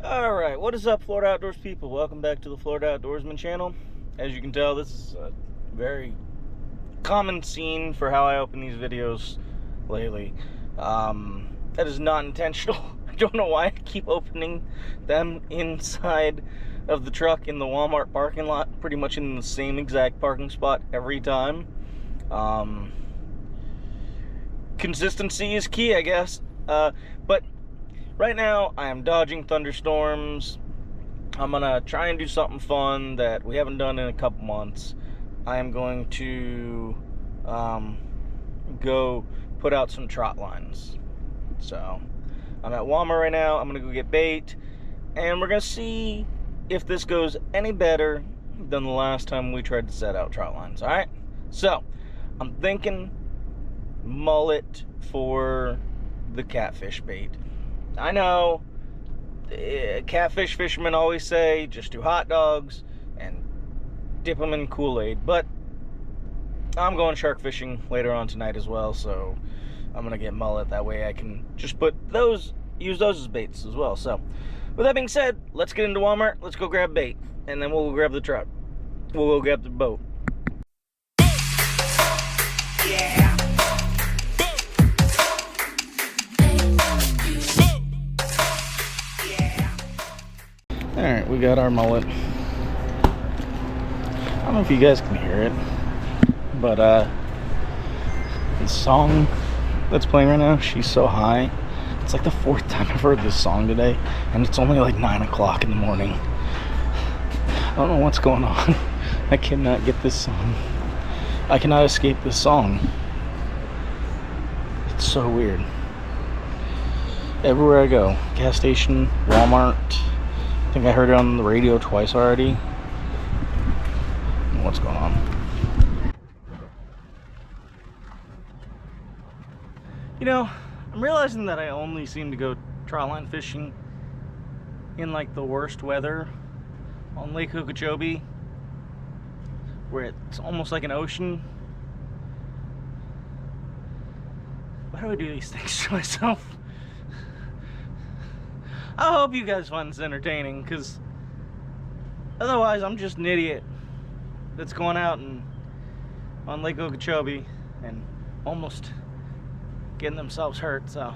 Alright, what is up, Florida Outdoors people? Welcome back to the Florida Outdoorsman channel. As you can tell, this is a very common scene for how I open these videos lately. That is not intentional. I don't know why I keep opening them inside of the truck in the Walmart parking lot, pretty much in the same exact parking spot every time. Consistency is key, I guess. But right now, I am dodging thunderstorms. I'm gonna try and do something fun that we haven't done in a couple months. I am going to go put out some trot lines. So, I'm at Walmart right now. I'm gonna go get bait, and we're gonna see if this goes any better than the last time we tried to set out trot lines. All right. So, I'm thinking mullet for the catfish bait. I know catfish fishermen always say just do hot dogs and dip them in Kool-Aid, but I'm going shark fishing later on tonight as well, so I'm gonna get mullet. That way I can just use those as baits as well. So with that being said, let's get into Walmart, let's go grab bait, and then we'll grab the truck. We'll go grab the boat. Yeah. Alright, we got our mullet. I don't know if you guys can hear it, but the song that's playing right now, She's So High, it's like the fourth time I've heard this song today, and it's only like 9 o'clock in the morning. I don't know what's going on. I cannot get this song. I cannot escape this song. It's so weird. Everywhere I go, gas station, Walmart, I think I heard it on the radio twice already. What's going on? You know, I'm realizing that I only seem to go trot line fishing in like the worst weather on Lake Okeechobee, where it's almost like an ocean. Why do I do these things to myself? I hope you guys find this entertaining, because otherwise I'm just an idiot that's going out on Lake Okeechobee and almost getting themselves hurt. So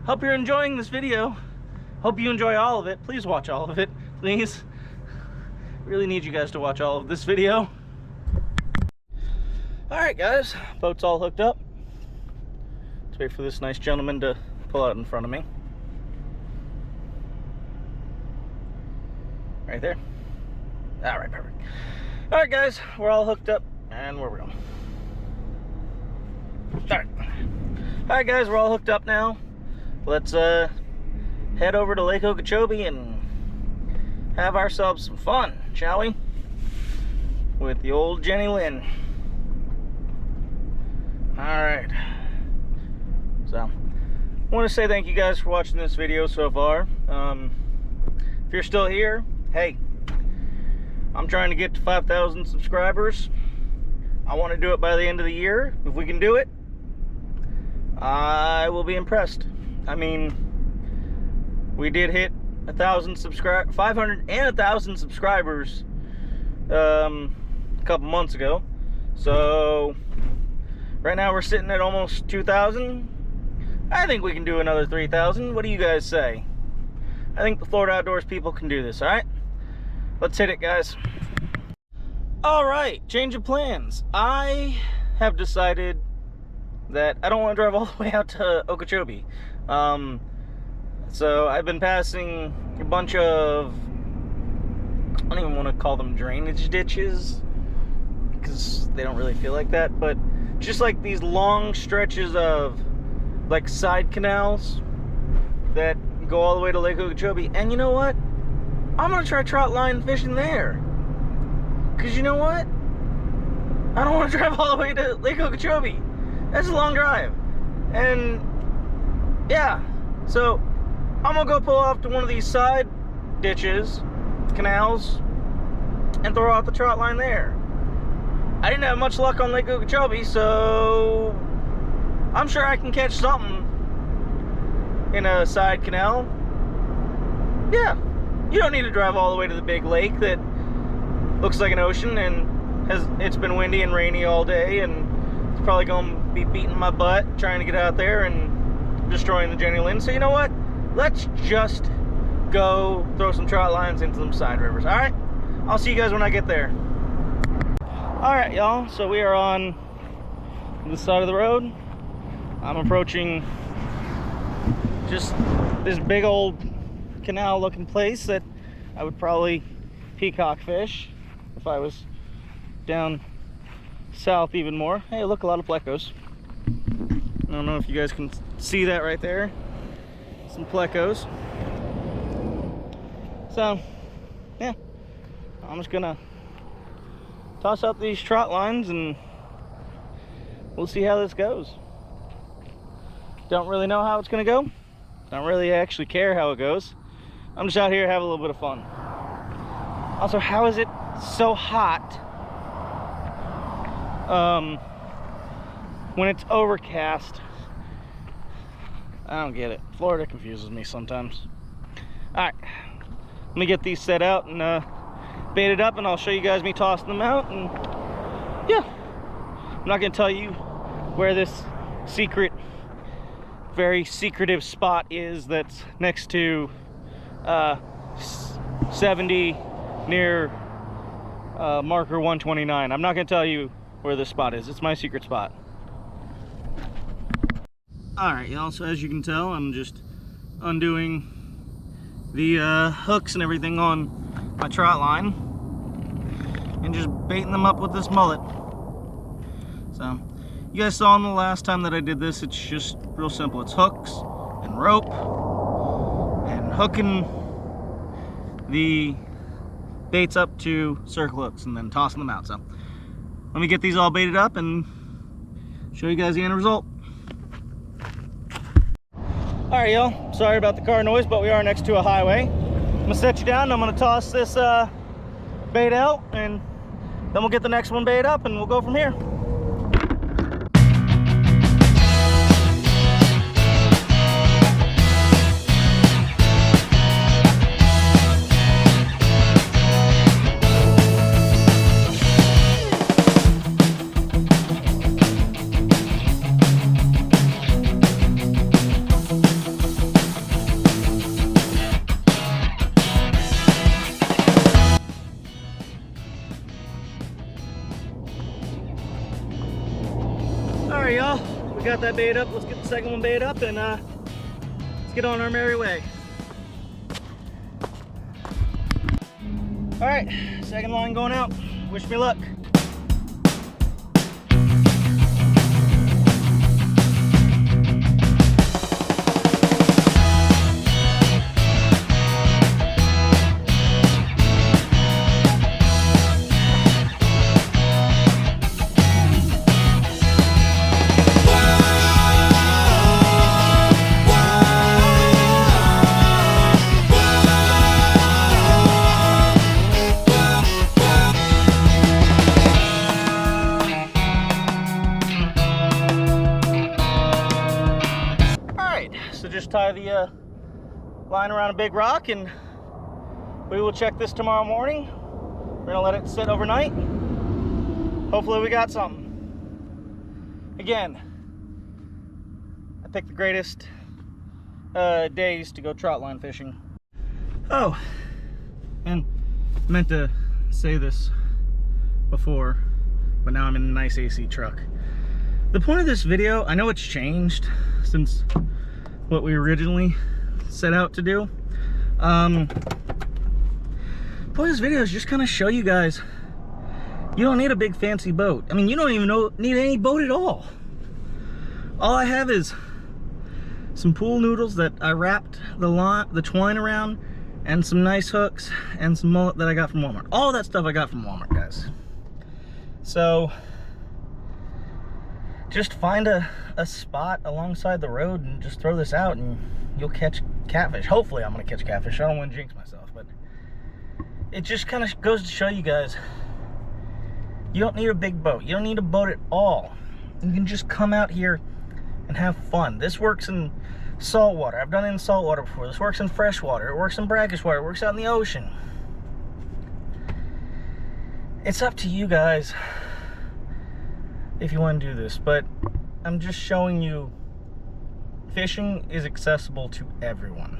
hope you're enjoying this video. Hope you enjoy all of it. Please watch all of it, please. Really need you guys to watch all of this video. Alright guys, boat's all hooked up. Let's wait for this nice gentleman to pull out in front of me. Right there. Alright, perfect. Alright guys, we're all hooked up, and where we're going. Alright guys, we're all hooked up now. Let's head over to Lake Okeechobee and have ourselves some fun, shall we? With the old Jenny Lynn. Alright. So, I want to say thank you guys for watching this video so far. If you're still here, hey, I'm trying to get to 5,000 subscribers. I want to do it by the end of the year. If we can do it, I will be impressed. I mean, we did hit 500 and 1,000 subscribers a couple months ago. So right now we're sitting at almost 2,000. I think we can do another 3,000. What do you guys say? I think the Florida Outdoors people can do this, alright? Let's hit it, guys. Alright, change of plans. I have decided that I don't want to drive all the way out to Okeechobee. So I've been passing a bunch of, I don't even want to call them drainage ditches, because they don't really feel like that, but just like these long stretches of like side canals that go all the way to Lake Okeechobee. And you know what? I'm gonna try trot line fishing there, because you know what? I don't want to drive all the way to Lake Okeechobee. That's a long drive. And yeah, so I'm gonna go pull off to one of these side ditches, canals, and throw out the trot line there. I didn't have much luck on Lake Okeechobee, so I'm sure I can catch something in a side canal. Yeah, you don't need to drive all the way to the big lake that looks like an ocean and it's been windy and rainy all day, and it's probably going to be beating my butt trying to get out there and destroying the Jenny Lind. So you know what? Let's just go throw some trot lines into some side rivers. All right, I'll see you guys when I get there. All right, y'all, so we are on this side of the road. I'm approaching just this big old canal looking place that I would probably peacock fish if I was down south even more. Hey, look, a lot of plecos. I don't know if you guys can see that right there. Some plecos. So, yeah, I'm just gonna toss out these trot lines and we'll see how this goes. Don't really know how it's gonna go. Don't really actually care how it goes. I'm just out here having a little bit of fun. Also, how is it so hot when it's overcast? I don't get it. Florida confuses me sometimes. All right, let me get these set out and baited up, and I'll show you guys me tossing them out. And yeah, I'm not gonna tell you where this secret, very secretive spot is that's next to 70 near marker 129. I'm not gonna tell you where this spot is. It's my secret spot. All right, y'all, so as you can tell, I'm just undoing the hooks and everything on my trot line and just baiting them up with this mullet. So you guys saw in the last time that I did this, it's just real simple. It's hooks and rope and hooking the baits up to circle hooks and then tossing them out. So let me get these all baited up and show you guys the end result. All right, y'all, sorry about the car noise, but we are next to a highway. I'm gonna set you down and I'm gonna toss this bait out, and then we'll get the next one bait up and we'll go from here. All right, y'all, we got that bait up. Let's get the second one bait up and let's get on our merry way. All right, second line going out. Wish me luck. Just tie the line around a big rock and we will check this tomorrow morning. We're gonna let it sit overnight. Hopefully we got something. Again, I picked the greatest days to go trot line fishing. Oh, and I meant to say this before, but now I'm in a nice AC truck. The point of this video, I know it's changed since what we originally set out to do. Point of this video is just kind of show you guys you don't need a big fancy boat. I mean, you don't even need any boat at all. All I have is some pool noodles that I wrapped the twine around, and some nice hooks and some mullet that I got from Walmart. All that stuff I got from Walmart, guys. So just find a spot alongside the road and just throw this out and you'll catch catfish. Hopefully I'm gonna catch catfish. I don't want to jinx myself, but it just kind of goes to show you guys you don't need a big boat. You don't need a boat at all. You can just come out here and have fun. This works in saltwater. I've done it in saltwater before. This works in freshwater. It works in brackish water. It works out in the ocean. It's up to you guys if you want to do this, but I'm just showing you fishing is accessible to everyone.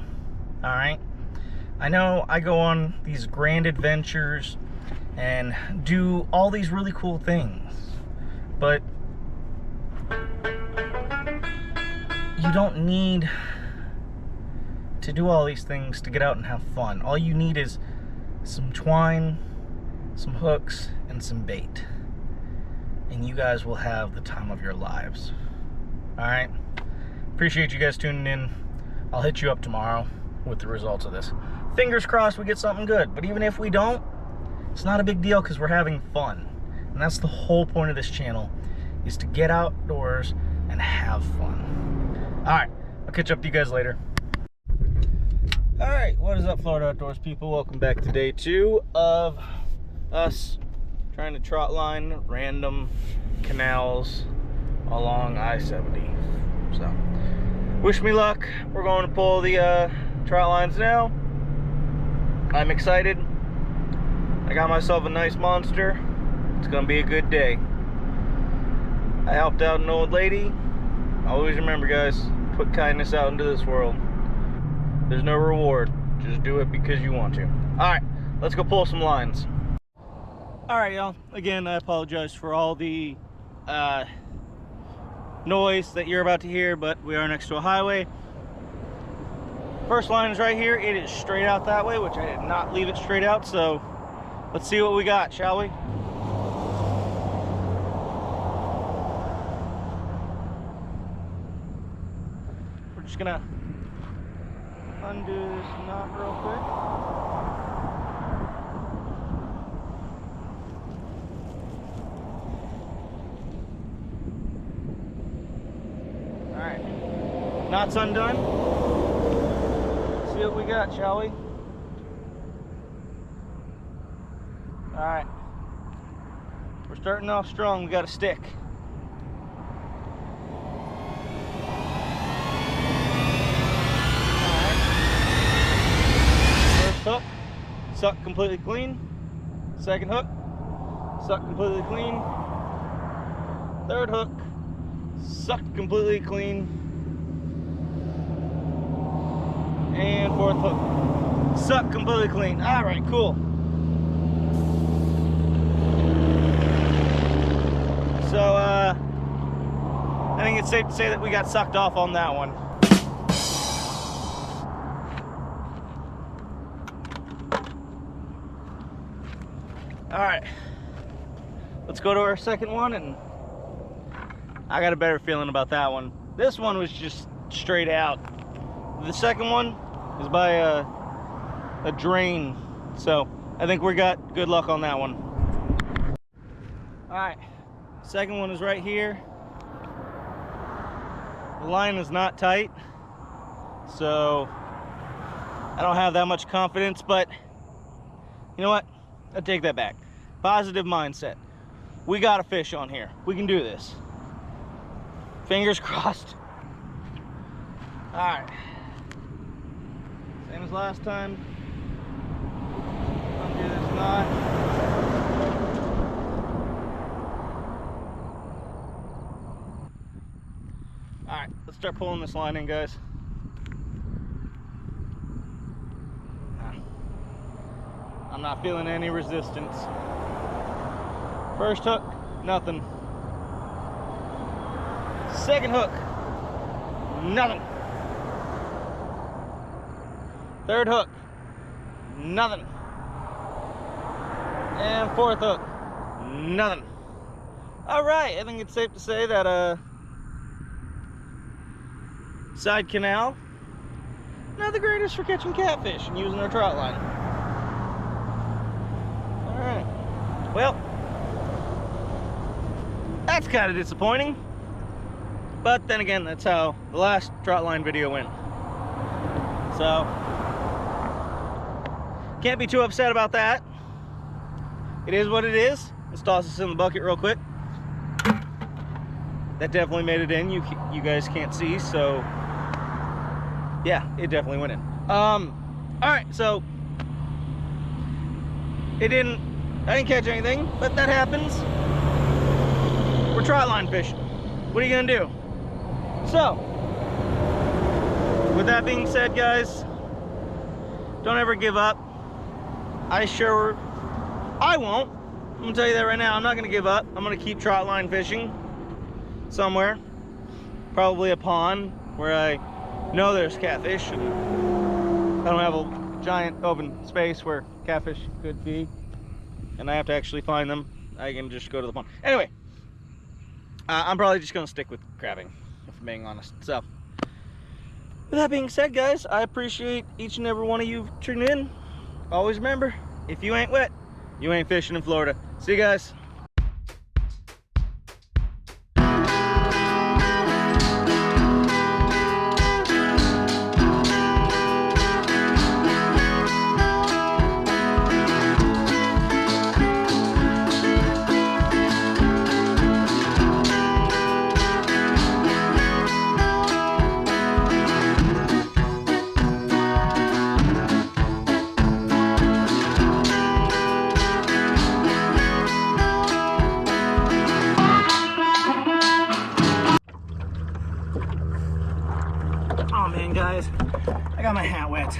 All right? I know I go on these grand adventures and do all these really cool things, but you don't need to do all these things to get out and have fun. All you need is some twine, some hooks, and some bait, and you guys will have the time of your lives. All right? Appreciate you guys tuning in. I'll hit you up tomorrow with the results of this. Fingers crossed we get something good, but even if we don't, it's not a big deal because we're having fun. And that's the whole point of this channel, is to get outdoors and have fun. All right, I'll catch up to you guys later. All right, what is up, Florida Outdoors people? Welcome back to day 2 of us trying to trot line random canals along I-70. So, wish me luck. We're going to pull the trot lines now. I'm excited. I got myself a nice monster. It's gonna be a good day. I helped out an old lady. Always remember, guys, put kindness out into this world. There's no reward. Just do it because you want to. All right, let's go pull some lines. All right, y'all. Again, I apologize for all the noise that you're about to hear, but we are next to a highway. First line is right here. It is straight out that way, which I did not leave it straight out, so let's see what we got, shall we? We're just gonna undo this knot real quick. All right, knot's undone. Let's see what we got, shall we? All right, we're starting off strong. We got a stick. All right. First hook, sucked completely clean. Second hook, sucked completely clean. Third hook, sucked completely clean. And fourth hook, sucked completely clean. All right, cool. So, I think it's safe to say that we got sucked off on that one. All right, let's go to our second one, and I got a better feeling about that one. This one was just straight out. The second one is by a drain, so I think we got good luck on that one. All right. Second one is right here. The line is not tight, so I don't have that much confidence, but you know what? I take that back. Positive mindset. We got a fish on here. We can do this. Fingers crossed. All right. Same as last time. Undo this knot. Alright, let's start pulling this line in, guys. I'm not feeling any resistance. First hook, nothing. Second hook, nothing. Third hook, nothing. And fourth hook, nothing. Alright, I think it's safe to say that side canal, not the greatest for catching catfish and using our trot line. All right, well, that's kind of disappointing, but then again, that's how the last trot line video went. So, can't be too upset about that. It is what it is. Let's toss this in the bucket real quick. That definitely made it in. You guys can't see, so Yeah, it definitely went in. All right, so I didn't catch anything, but that happens. We're trotline fishing. What are you gonna do? So, with that being said, guys, don't ever give up. I won't. I'm gonna tell you that right now. I'm not gonna give up. I'm gonna keep trotline fishing somewhere, probably a pond where I know there's catfish and I don't have a giant open space where catfish could be and I have to actually find them. I can just go to the pond. Anyway, I'm probably just gonna stick with crabbing, if I'm being honest. So, with that being said, guys, I appreciate each and every one of you tuning in. Always remember, if you ain't wet, you ain't fishing in Florida. See you guys. Oh man, guys, I got my hat wet.